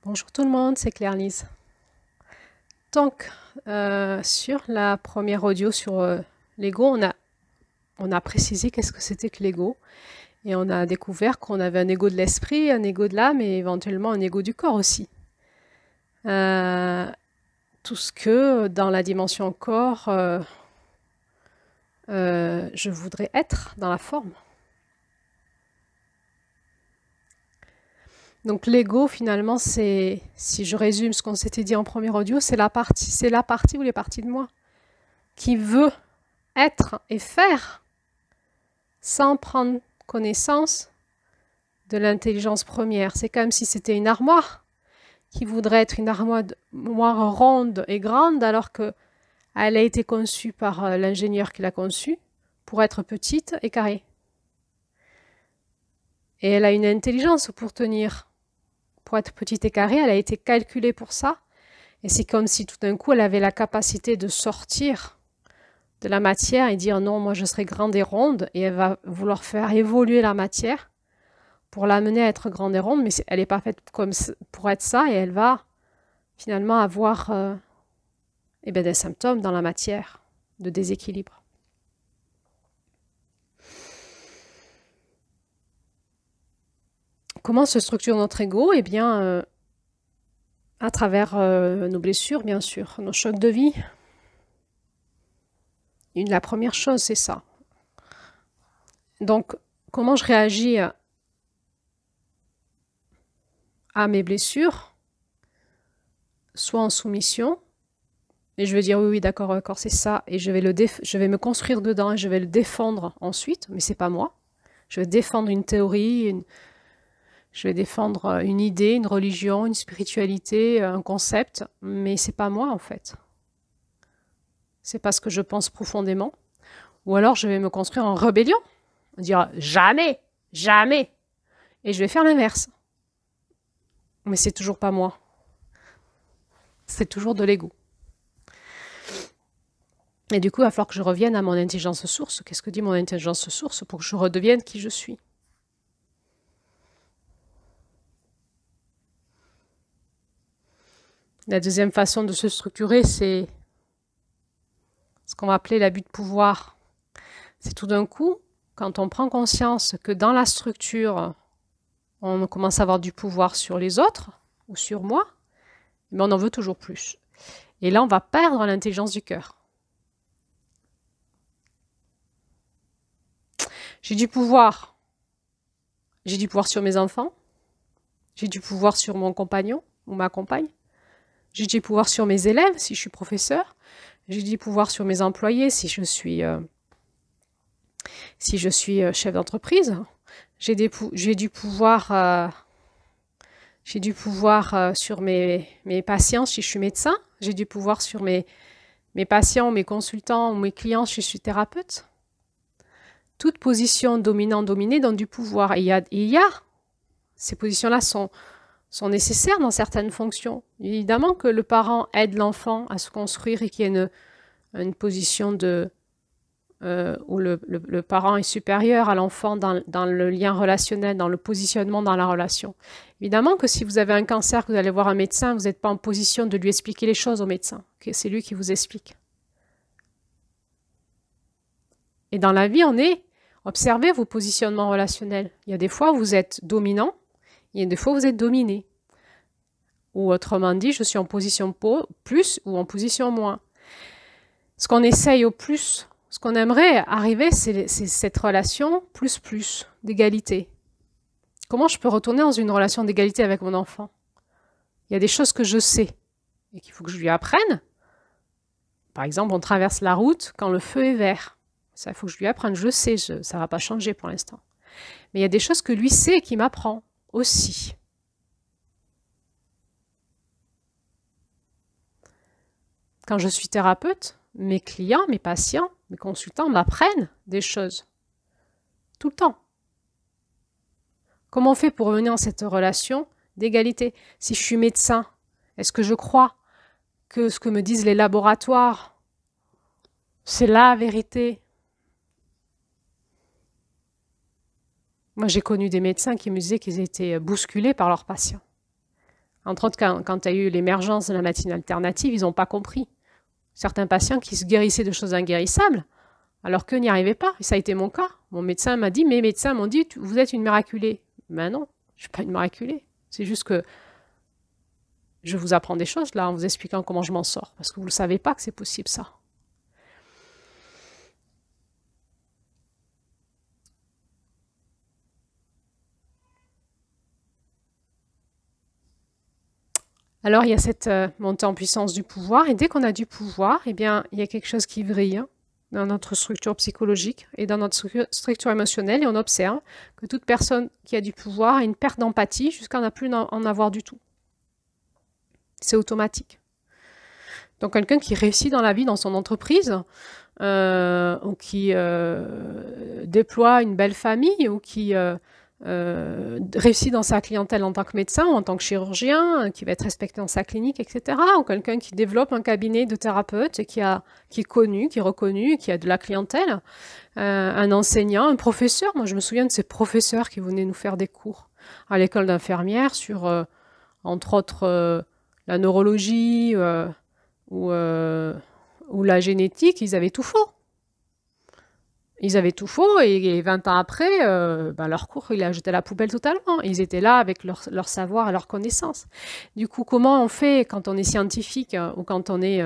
Bonjour tout le monde, c'est Claire-Lise. Donc, sur la première audio sur l'ego, on a précisé qu'est-ce que c'était que l'ego. Et on a découvert qu'on avait un ego de l'esprit, un ego de l'âme et éventuellement un ego du corps aussi. Tout ce que dans la dimension corps, je voudrais être dans la forme. Donc l'ego, finalement, c'est, si je résume ce qu'on s'était dit en premier audio, c'est la partie ou les parties de moi qui veut être et faire sans prendre connaissance de l'intelligence première. C'est comme si c'était une armoire qui voudrait être une armoire ronde et grande alors qu'elle a été conçue par l'ingénieur qui l'a conçue pour être petite et carrée. Et elle a une intelligence pour tenir. Pour être petite et carrée, elle a été calculée pour ça. Et c'est comme si tout d'un coup, elle avait la capacité de sortir de la matière et dire non, moi je serai grande et ronde, et elle va vouloir faire évoluer la matière pour l'amener à être grande et ronde, mais elle n'est pas faite comme pour être ça, et elle va finalement avoir des symptômes dans la matière de déséquilibre. Comment se structure notre ego? Eh bien, à travers nos blessures, bien sûr, nos chocs de vie. La première chose, c'est ça. Donc, comment je réagis à mes blessures? Soit en soumission, et je vais dire oui, d'accord, c'est ça, et je vais me construire dedans et je vais le défendre ensuite, mais c'est pas moi. Je vais défendre une théorie, je vais défendre une idée, une religion, une spiritualité, un concept, mais c'est pas moi en fait. C'est pas ce que je pense profondément. Ou alors je vais me construire en rébellion, dire jamais, jamais, et je vais faire l'inverse. Mais c'est toujours pas moi. C'est toujours de l'ego. Et du coup, il va falloir que je revienne à mon intelligence source. Qu'est-ce que dit mon intelligence source pour que je redevienne qui je suis? La deuxième façon de se structurer, c'est ce qu'on va appeler l'abus de pouvoir. C'est tout d'un coup, quand on prend conscience que dans la structure, on commence à avoir du pouvoir sur les autres ou sur moi, mais on en veut toujours plus. Et là, on va perdre l'intelligence du cœur. J'ai du pouvoir. J'ai du pouvoir sur mes enfants. J'ai du pouvoir sur mon compagnon ou ma compagne. J'ai du pouvoir sur mes élèves si je suis professeur. J'ai du pouvoir sur mes employés si je suis chef d'entreprise. J'ai du pouvoir sur mes patients si je suis médecin. J'ai du pouvoir sur mes patients, mes consultants ou mes clients si je suis thérapeute. Toute position dominant-dominée donne du pouvoir. Et il y a ces positions-là sont nécessaires dans certaines fonctions. Évidemment que le parent aide l'enfant à se construire et qu'il y ait une position où le parent est supérieur à l'enfant dans le lien relationnel, dans le positionnement dans la relation. Évidemment que si vous avez un cancer, que vous allez voir un médecin, vous n'êtes pas en position de lui expliquer les choses au médecin. Okay, c'est lui qui vous explique. Et dans la vie, observez vos positionnements relationnels. Il y a des fois où vous êtes dominant, il y a des fois où vous êtes dominé. Ou autrement dit, je suis en position plus ou en position moins. Ce qu'on essaye au plus, ce qu'on aimerait arriver, c'est cette relation plus d'égalité. Comment je peux retourner dans une relation d'égalité avec mon enfant? Il y a des choses que je sais et qu'il faut que je lui apprenne. Par exemple, on traverse la route quand le feu est vert. Ça, il faut que je lui apprenne. Je sais, ça ne va pas changer pour l'instant. Mais il y a des choses que lui sait et qui m'apprend aussi. Quand je suis thérapeute, mes clients, mes patients, mes consultants m'apprennent des choses. Tout le temps. Comment on fait pour revenir dans cette relation d'égalité? Si je suis médecin, est-ce que je crois que ce que me disent les laboratoires, c'est la vérité? Moi, j'ai connu des médecins qui me disaient qu'ils étaient bousculés par leurs patients. Entre autres, quand il y a eu l'émergence de la médecine alternative, ils n'ont pas compris. Certains patients qui se guérissaient de choses inguérissables, alors qu'eux n'y arrivaient pas. Et ça a été mon cas. Mon médecin m'a dit, mes médecins m'ont dit, vous êtes une miraculée. Ben non, je ne suis pas une miraculée. C'est juste que je vous apprends des choses là en vous expliquant comment je m'en sors. Parce que vous ne savez pas que c'est possible ça. Alors, il y a cette montée en puissance du pouvoir, et dès qu'on a du pouvoir, eh bien, il y a quelque chose qui vrille dans notre structure psychologique et dans notre structure émotionnelle, et on observe que toute personne qui a du pouvoir a une perte d'empathie jusqu'à ne plus en avoir du tout. C'est automatique. Donc, quelqu'un qui réussit dans la vie, dans son entreprise, ou qui déploie une belle famille, ou qui réussit dans sa clientèle en tant que médecin ou en tant que chirurgien, qui va être respecté dans sa clinique, etc. Ou quelqu'un qui développe un cabinet de thérapeute et qui est connu, qui est reconnu, qui a de la clientèle. Un enseignant, un professeur. Moi, je me souviens de ces professeurs qui venaient nous faire des cours à l'école d'infirmière sur, entre autres, la neurologie ou la génétique. Ils avaient tout faux. Ils avaient tout faux et 20 ans après, leur cours, il a jeté à la poubelle totalement. Ils étaient là avec leur savoir et leur connaissance. Du coup, comment on fait quand on est scientifique ou quand on est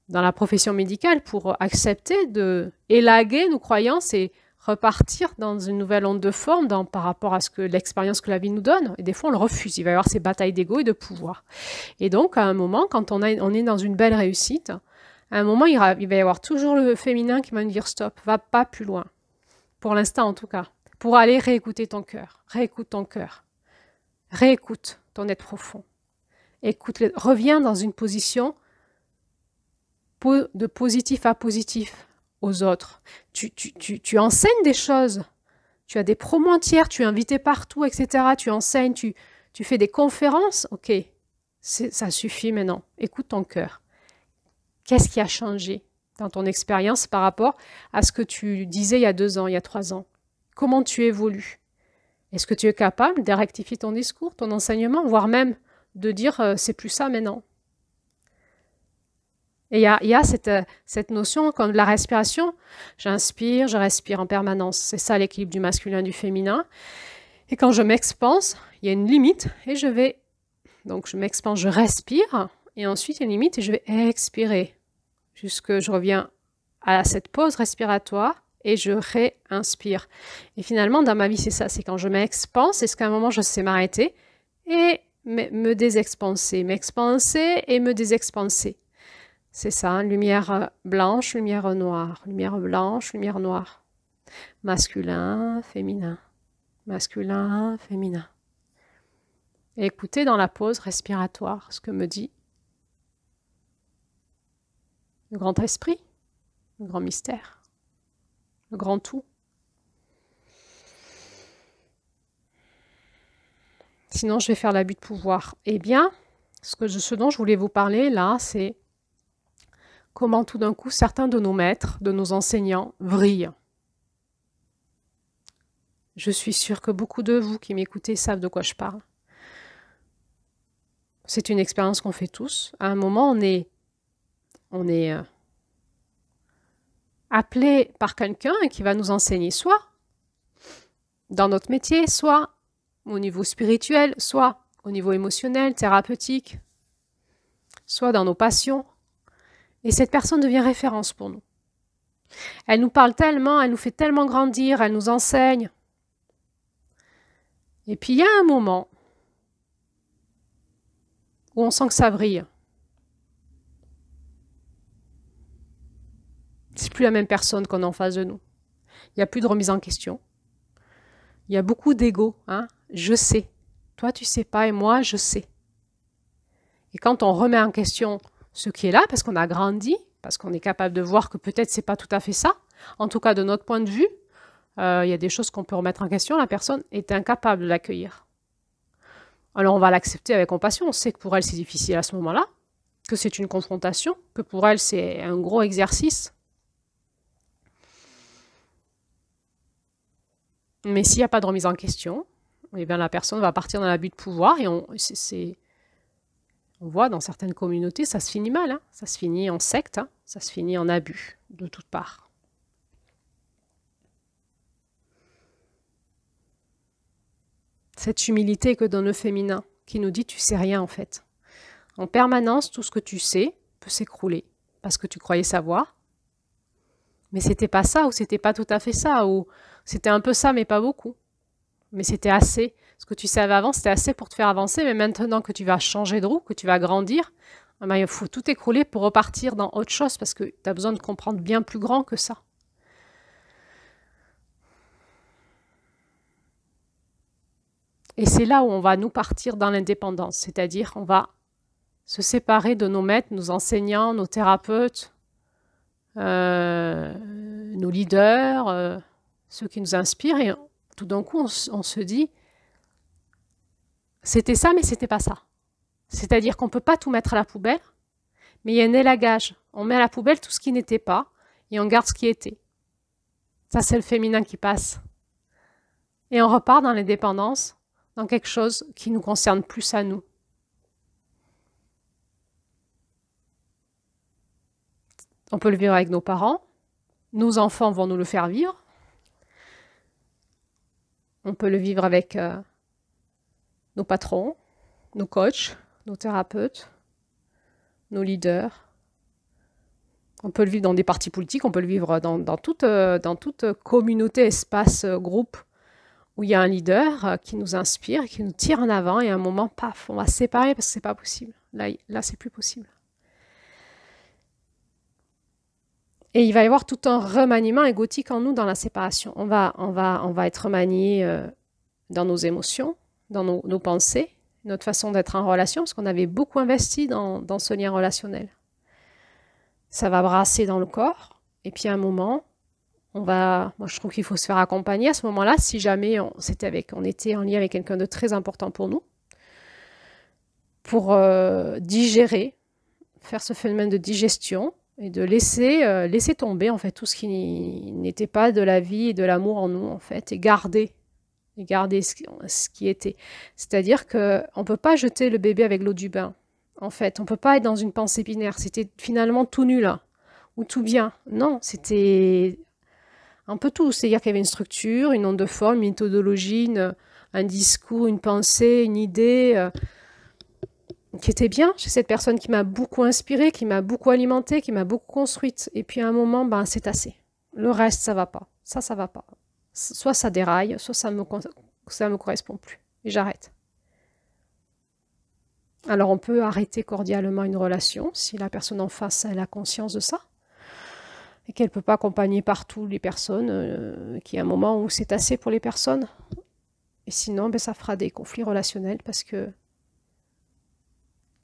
dans la profession médicale pour accepter de élaguer nos croyances et repartir dans une nouvelle onde de forme par rapport à l'expérience que la vie nous donne? Et des fois, on le refuse. Il va y avoir ces batailles d'ego et de pouvoir. Et donc, à un moment, quand on est dans une belle réussite, à un moment, il va y avoir toujours le féminin qui va nous dire stop, va pas plus loin. Pour l'instant, en tout cas. Pour aller réécouter ton cœur. Réécoute ton cœur. Réécoute ton être profond. Reviens dans une position de positif à positif aux autres. Tu enseignes des choses. Tu as des promos entières, tu es invité partout, etc. Tu enseignes, tu fais des conférences. Ok, ça suffit maintenant. Écoute ton cœur. Qu'est-ce qui a changé dans ton expérience par rapport à ce que tu disais il y a 2 ans, il y a 3 ans? Comment tu évolues? Est-ce que tu es capable de rectifier ton discours, ton enseignement, voire même de dire c'est plus ça maintenant? Et il y a cette notion comme de la respiration. J'inspire, je respire en permanence. C'est ça l'équilibre du masculin et du féminin. Et quand je m'expanse, il y a une limite et donc je m'expanse, je respire. Et ensuite, il y a une limite et je vais expirer jusque je reviens à cette pause respiratoire et je réinspire. Et finalement, dans ma vie, c'est ça. C'est quand je m'expanse, est-ce qu'à un moment, je sais m'arrêter et me désexpanser. M'expanser et me désexpanser. C'est ça, hein, lumière blanche, lumière noire. Lumière blanche, lumière noire. Masculin, féminin. Masculin, féminin. Et écoutez dans la pause respiratoire ce que me dit le grand esprit, le grand mystère, le grand tout. Sinon, je vais faire l'abus de pouvoir. Eh bien, ce dont je voulais vous parler là, c'est comment tout d'un coup, certains de nos maîtres, de nos enseignants, vrillent. Je suis sûre que beaucoup de vous qui m'écoutez savent de quoi je parle. C'est une expérience qu'on fait tous. À un moment, on est appelé par quelqu'un qui va nous enseigner soit dans notre métier, soit au niveau spirituel, soit au niveau émotionnel, thérapeutique, soit dans nos passions. Et cette personne devient référence pour nous. Elle nous parle tellement, elle nous fait tellement grandir, elle nous enseigne. Et puis il y a un moment où on sent que ça vrille. C'est plus la même personne qu'on a en face de nous. Il n'y a plus de remise en question. Il y a beaucoup d'ego. Hein? Je sais. Toi, tu sais pas et moi, je sais. Et quand on remet en question ce qui est là, parce qu'on a grandi, parce qu'on est capable de voir que peut-être c'est pas tout à fait ça, en tout cas de notre point de vue, il y a des choses qu'on peut remettre en question, la personne est incapable de l'accueillir. Alors on va l'accepter avec compassion, on sait que pour elle c'est difficile à ce moment-là, que c'est une confrontation, que pour elle c'est un gros exercice. Mais s'il n'y a pas de remise en question, eh bien la personne va partir dans l'abus de pouvoir et On voit dans certaines communautés, ça se finit mal, hein. Ça se finit en secte, hein. Ça se finit en abus de toutes parts. Cette humilité que donne le féminin, qui nous dit tu sais rien en fait. En permanence, tout ce que tu sais peut s'écrouler parce que tu croyais savoir. Mais c'était pas ça, ou c'était pas tout à fait ça, ou c'était un peu ça, mais pas beaucoup. Mais c'était assez. Ce que tu savais avant, c'était assez pour te faire avancer, mais maintenant que tu vas changer de roue, que tu vas grandir, eh ben, il faut tout écrouler pour repartir dans autre chose, parce que tu as besoin de comprendre bien plus grand que ça. Et c'est là où on va nous partir dans l'indépendance, c'est-à-dire on va se séparer de nos maîtres, nos enseignants, nos thérapeutes, nos leaders, ceux qui nous inspirent, et tout d'un coup on se dit c'était ça mais c'était pas ça. C'est-à-dire qu'on ne peut pas tout mettre à la poubelle, mais il y a un élagage. On met à la poubelle tout ce qui n'était pas et on garde ce qui était. Ça c'est le féminin qui passe. Et on repart dans l'indépendance, dans quelque chose qui nous concerne plus à nous. On peut le vivre avec nos parents, nos enfants vont nous le faire vivre. On peut le vivre avec nos patrons, nos coachs, nos thérapeutes, nos leaders. On peut le vivre dans des partis politiques, on peut le vivre dans toute communauté, espace, groupe, où il y a un leader qui nous inspire, qui nous tire en avant, et à un moment, paf, on va se séparer parce que c'est pas possible. Là c'est plus possible. Et il va y avoir tout un remaniement égotique en nous dans la séparation. On va être remanié dans nos émotions, dans nos pensées, notre façon d'être en relation, parce qu'on avait beaucoup investi dans ce lien relationnel. Ça va brasser dans le corps, et puis à un moment, moi je trouve qu'il faut se faire accompagner à ce moment-là, si jamais on était en lien avec quelqu'un de très important pour nous, pour digérer, faire ce phénomène de digestion, et de laisser tomber en fait tout ce qui n'était pas de la vie et de l'amour en nous en fait, et garder ce qui était. C'est-à-dire qu'on ne peut pas jeter le bébé avec l'eau du bain. En fait, on ne peut pas être dans une pensée binaire. C'était finalement tout nul, hein, ou tout bien. Non, c'était un peu tout. C'est-à-dire qu'il y avait une structure, une onde de forme, une méthodologie, un discours, une pensée, une idée qui était bien chez cette personne qui m'a beaucoup inspirée, qui m'a beaucoup alimentée, qui m'a beaucoup construite. Et puis à un moment, c'est assez. Le reste, ça va pas. Ça va pas. Soit ça déraille, soit ça me correspond plus. Et j'arrête. Alors on peut arrêter cordialement une relation si la personne en face a la conscience de ça et qu'elle ne peut pas accompagner partout les personnes, qu'il y a un moment où c'est assez pour les personnes. Et sinon, ça fera des conflits relationnels parce que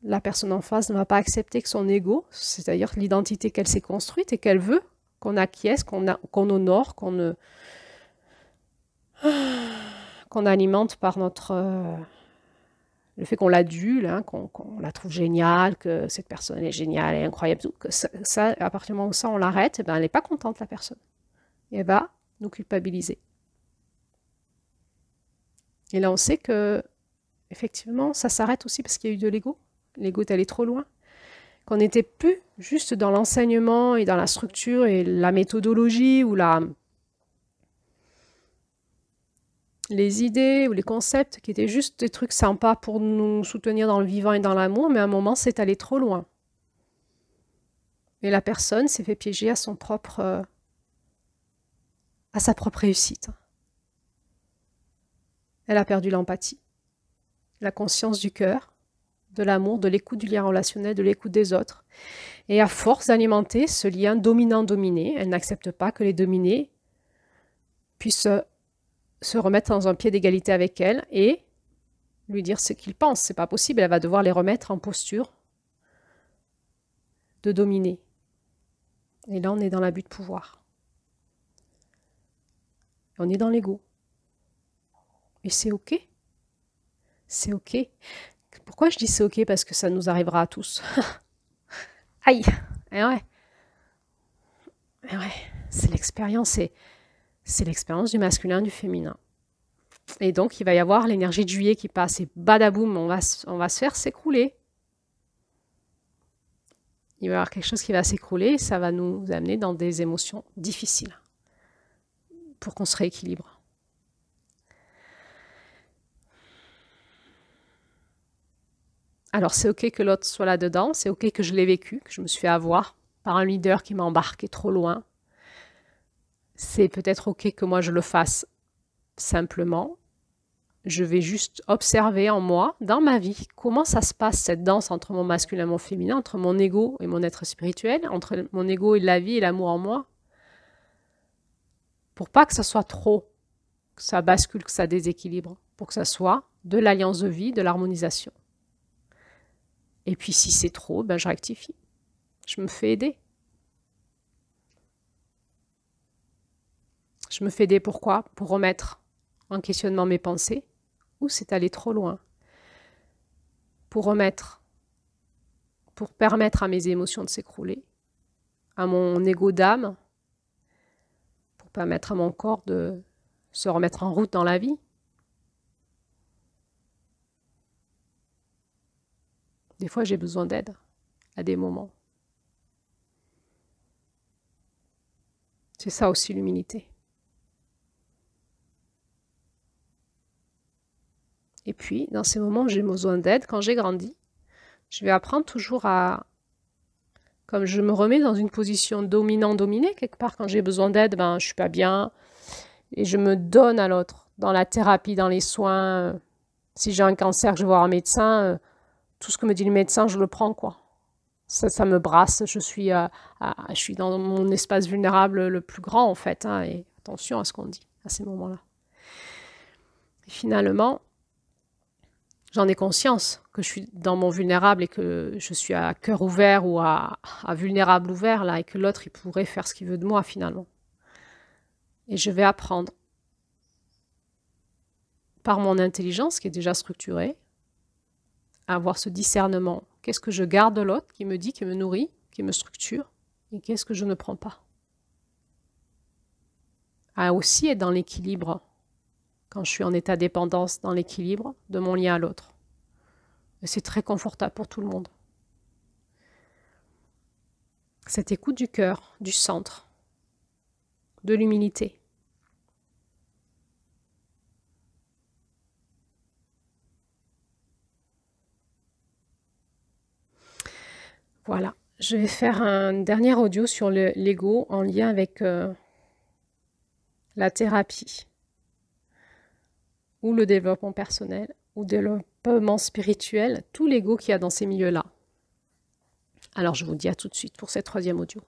la personne en face ne va pas accepter que son ego, c'est-à-dire l'identité qu'elle s'est construite et qu'elle veut, qu'on acquiesce, qu'on honore, qu'on alimente par le fait qu'on l'adule, hein, qu'on la trouve géniale, que cette personne est géniale et incroyable. Que ça, à partir du moment où ça, on l'arrête, elle n'est pas contente, la personne. Et elle va nous culpabiliser. Et là, on sait que, effectivement, ça s'arrête aussi parce qu'il y a eu de l'ego. L'ego est allé trop loin. Qu'on n'était plus juste dans l'enseignement et dans la structure et la méthodologie ou les idées ou les concepts qui étaient juste des trucs sympas pour nous soutenir dans le vivant et dans l'amour, mais à un moment, c'est allé trop loin. Et la personne s'est fait piéger à sa propre réussite. Elle a perdu l'empathie, la conscience du cœur, de l'amour, de l'écoute du lien relationnel, de l'écoute des autres. Et à force d'alimenter ce lien dominant-dominé, elle n'accepte pas que les dominés puissent se remettre dans un pied d'égalité avec elle et lui dire ce qu'ils pensent. C'est pas possible, elle va devoir les remettre en posture de dominer. Et là, on est dans l'abus de pouvoir. On est dans l'ego. Et c'est OK. C'est OK. Pourquoi je dis c'est OK? Parce que ça nous arrivera à tous. Aïe! Eh ouais. C'est l'expérience, c'est l'expérience du masculin, du féminin. Et donc, il va y avoir l'énergie de juillet qui passe et badaboum, on va se faire s'écrouler. il va y avoir quelque chose qui va s'écrouler et ça va nous amener dans des émotions difficiles pour qu'on se rééquilibre. Alors c'est ok que l'autre soit là-dedans, c'est ok que je l'ai vécu, que je me suis fait avoir par un leader qui m'a embarqué trop loin. C'est peut-être ok que moi je le fasse simplement. Je vais juste observer en moi, dans ma vie, comment ça se passe cette danse entre mon masculin et mon féminin, entre mon ego et mon être spirituel, entre mon ego et la vie et l'amour en moi, pour pas que ça soit trop, que ça bascule, que ça déséquilibre, pour que ça soit de l'alliance de vie, de l'harmonisation. Et puis si c'est trop, ben je rectifie. Je me fais aider. Je me fais aider pourquoi? Pour remettre en questionnement mes pensées, ou c'est allé trop loin. Pour permettre à mes émotions de s'écrouler, à mon ego d'âme, pour permettre à mon corps de se remettre en route dans la vie. Des fois, j'ai besoin d'aide à des moments. C'est ça aussi l'humilité. Et puis, dans ces moments où j'ai besoin d'aide, quand j'ai grandi, je vais apprendre toujours à... Comme je me remets dans une position dominant-dominée, quelque part, quand j'ai besoin d'aide, ben, je ne suis pas bien. Et je me donne à l'autre, dans la thérapie, dans les soins. Si j'ai un cancer, que je vais voir un médecin, tout ce que me dit le médecin, je le prends, quoi. Ça me brasse, je suis dans mon espace vulnérable le plus grand, en fait. Hein, et attention à ce qu'on dit à ces moments-là. Et finalement, j'en ai conscience que je suis dans mon vulnérable et que je suis à cœur ouvert ou à vulnérable ouvert, là, et que l'autre, il pourrait faire ce qu'il veut de moi, finalement. Et je vais apprendre, par mon intelligence, qui est déjà structurée, à avoir ce discernement. Qu'est-ce que je garde de l'autre, qui me dit, qui me nourrit, qui me structure, et qu'est-ce que je ne prends pas. À aussi être dans l'équilibre, quand je suis en état de dépendance, dans l'équilibre de mon lien à l'autre. Et c'est très confortable pour tout le monde. Cette écoute du cœur, du centre, de l'humilité. Voilà, je vais faire un dernier audio sur l'ego en lien avec la thérapie ou le développement personnel ou le développement spirituel, tout l'ego qu'il y a dans ces milieux-là. Alors je vous dis à tout de suite pour cette 3e audio.